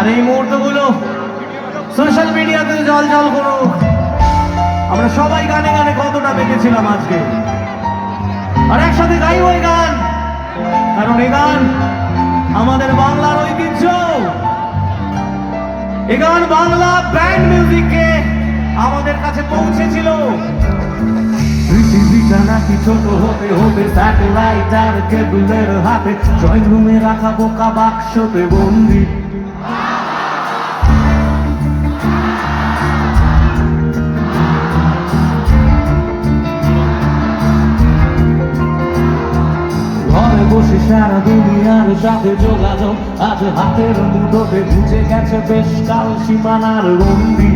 আর এই মুহূর্তগুলো সোশ্যাল মিডিয়াতে জল জল করুক। আমরা সবাই গানে গানে কতটা বেঁচেছিলাম আজকে, আর একসাথে গাইব এই গান, কারণ এই গান আমাদের বাংলার ঐতিহ্য। এই গান বাংলা ব্যান্ড মিউজিককে আমাদের কাছে পৌঁছেছিল। পৃথিবীটা নাকি ছোট হতে হতে স্যাটেলাইট আর কেবলের হাতে ড্রয়িং রুমে রাখা বোকা বাক্সতে বন্দি। ঘরে বসে সারা দুনিয়ার সাথে যোগাযোগ আজ হাতের মুঠোতে বুঝে গেছে বেশ কাল সীমানার বন্দি।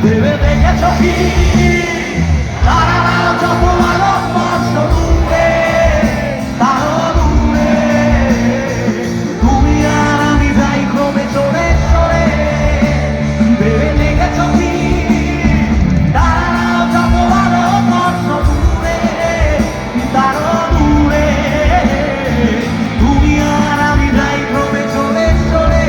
ভেবে দেখেছো কি তারারাও যত ভালোবাস দূরে তারও দূরে, তুমি আর আমি যাই ক্রমে চড়ে চড়ে। ভেবে দেখেছো কি তারারাও যত ভালোবাস দূরে তারও দূরে, তুমি আর আমি যাই ক্রমে চড়ে চড়ে।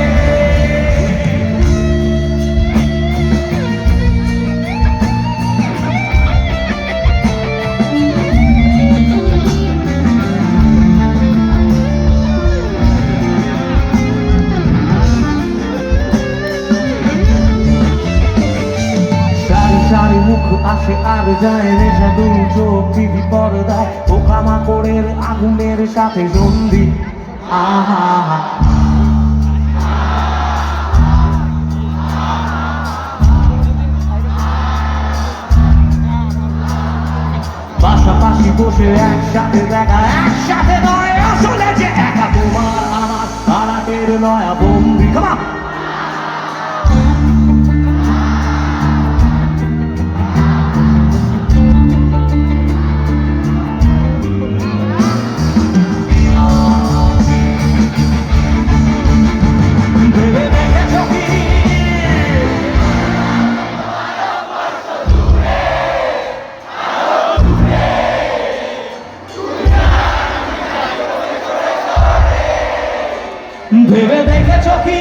সারি মুখ আসে আর যায় নেশা দু চোখ টিভি পর্দায় পোকামাকড়ের আগুনের সাথে সন্ধি। আহা পাশাপাশি বসে একসাথে দেখা একসাথে নয় আসলে যে একা তোমার আমার তারাটের নয়া বন্দি। কামা ভেবে দেখেছো কি